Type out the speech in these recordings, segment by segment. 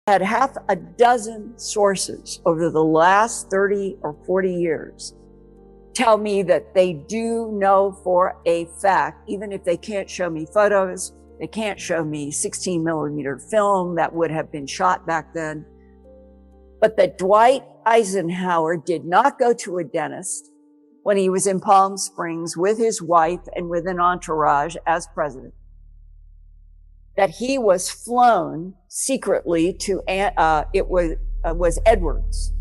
had half a dozen sources over the last 30 or 40 years tell me that they do know for a fact, even if they can't show me photos, they can't show me 16 millimeter film that would have been shot back then, but that Dwight Eisenhower did not go to a dentist when he was in Palm Springs with his wife and with an entourage as president. That he was flown secretly to, it was Edwards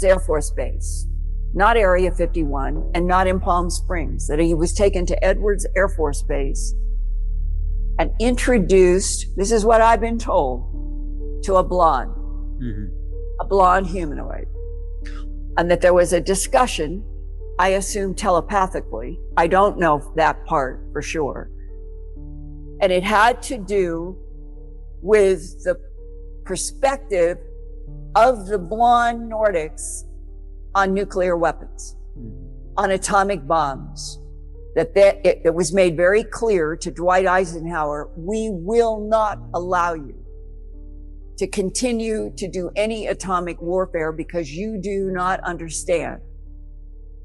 Air Force Base, not Area 51 and not in Palm Springs, that he was taken to Edwards Air Force Base and introduced, this is what I've been told, to a blonde, a blonde humanoid. And that there was a discussion, I assume telepathically, I don't know that part for sure. And it had to do with the perspective of the blonde Nordics on nuclear weapons, on atomic bombs, that it was made very clear to Dwight Eisenhower, we will not allow you to continue to do any atomic warfare because you do not understand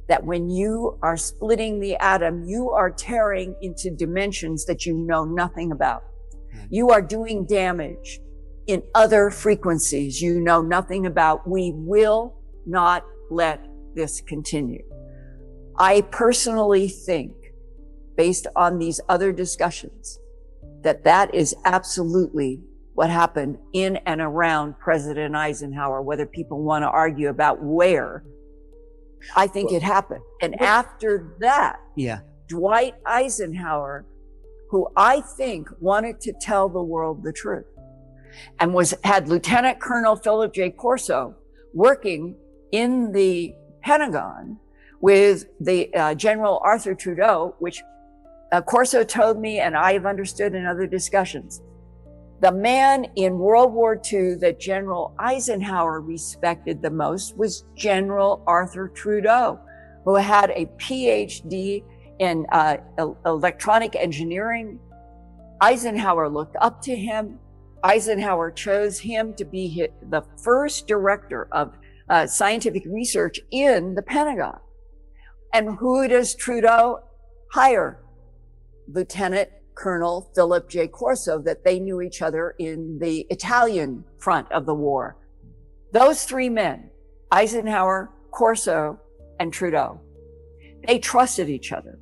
that when you are splitting the atom, you are tearing into dimensions that you know nothing about. You are doing damage in other frequencies you know nothing about. We will not let this continue. I personally think, based on these other discussions, that that is absolutely what happened in and around President Eisenhower, whether people want to argue about where. I think it happened. And after that, Dwight Eisenhower, who I think wanted to tell the world the truth and had Lieutenant Colonel Philip J. Corso working in the Pentagon with the General Arthur Trudeau, which Corso told me, and I have understood in other discussions, the man in World War II that General Eisenhower respected the most was General Arthur Trudeau, who had a PhD in electronic engineering. Eisenhower looked up to him. Eisenhower chose him to be the first director of scientific research in the Pentagon. And who does Trudeau hire? Lieutenant Colonel Philip J. Corso, that they knew each other in the Italian front of the war. Those three men, Eisenhower, Corso, and Trudeau, they trusted each other.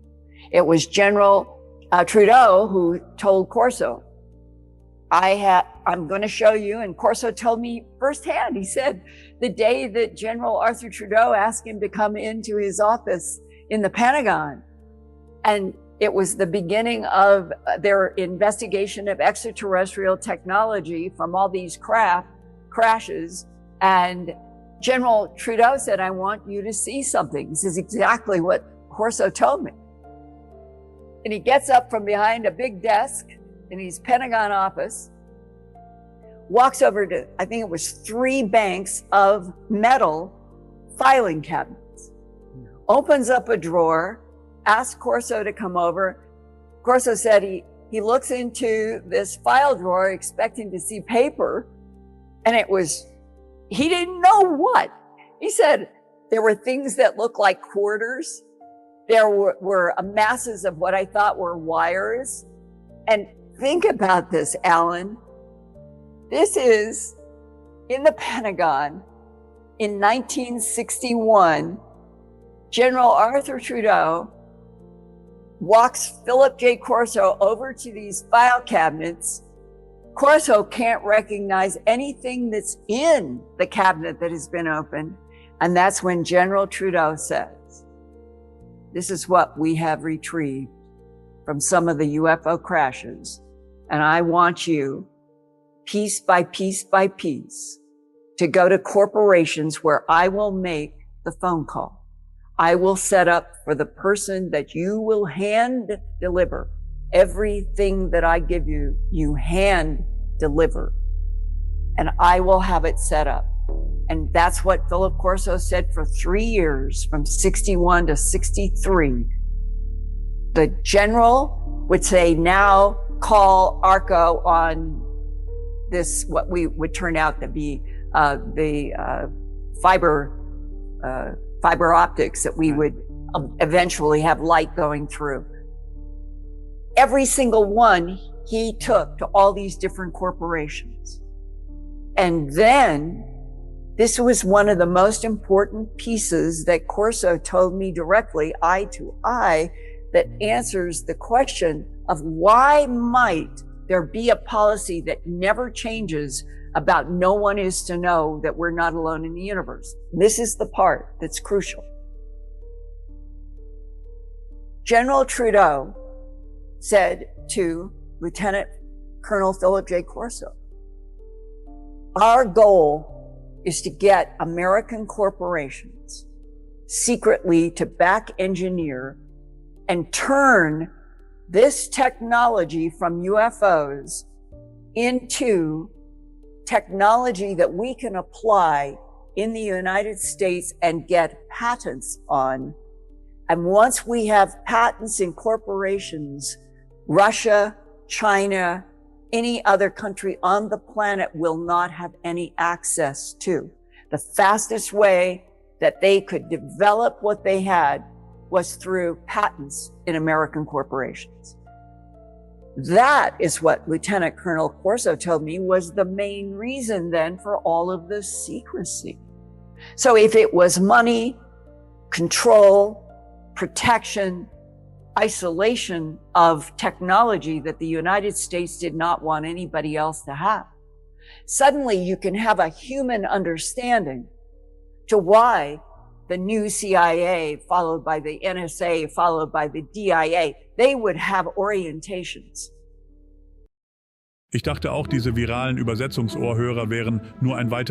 It was General Trudeau who told Corso, I'm going to show you, and Corso told me firsthand, he said, the day that General Arthur Trudeau asked him to come into his office in the Pentagon, and it was the beginning of their investigation of extraterrestrial technology from all these crashes. And General Trudeau said, I want you to see something. This is exactly what Corso told me. And he gets up from behind a big desk in his Pentagon office, walks over to, I think it was 3 banks of metal filing cabinets, opens up a drawer, asked Corso to come over. Corso said he looks into this file drawer expecting to see paper, and he didn't know what. He said there were things that looked like quarters. There were masses of what I thought were wires. And think about this, Alan. This is in the Pentagon in 1961. General Arthur Trudeau walks Philip J. Corso over to these file cabinets. Corso can't recognize anything that's in the cabinet that has been opened. And that's when General Trudeau says, this is what we have retrieved from some of the UFO crashes. And I want you, piece by piece by piece, to go to corporations where I will make the phone call. I will set up for the person that you will hand deliver. Everything that I give you, you hand deliver. And I will have it set up. And that's what Philip Corso said for 3 years, from 61 to 63. The general would say, now call ARCO on this, what we would turn out to be the fiber optics that we would eventually have light going through. Every single one he took to all these different corporations. And then this was one of the most important pieces that Corso told me directly, eye to eye, that answers the question of why might there be a policy that never changes about no one is to know that we're not alone in the universe. This is the part that's crucial. General Trudeau said to Lieutenant Colonel Philip J. Corso, our goal is to get American corporations secretly to back engineer and turn this technology from UFOs into technology that we can apply in the United States and get patents on. And once we have patents in corporations, Russia, China, any other country on the planet will not have any access to. The fastest way that they could develop what they had was through patents in American corporations. That is what Lieutenant Colonel Corso told me was the main reason then for all of this secrecy. So if it was money, control, protection, isolation of technology that the United States did not want anybody else to have, suddenly you can have a human understanding to why the new CIA, followed by the NSA, followed by the DIA, they would have orientations. Ich dachte auch, diese viralen Übersetzungsohrhörer wären nur ein weiteres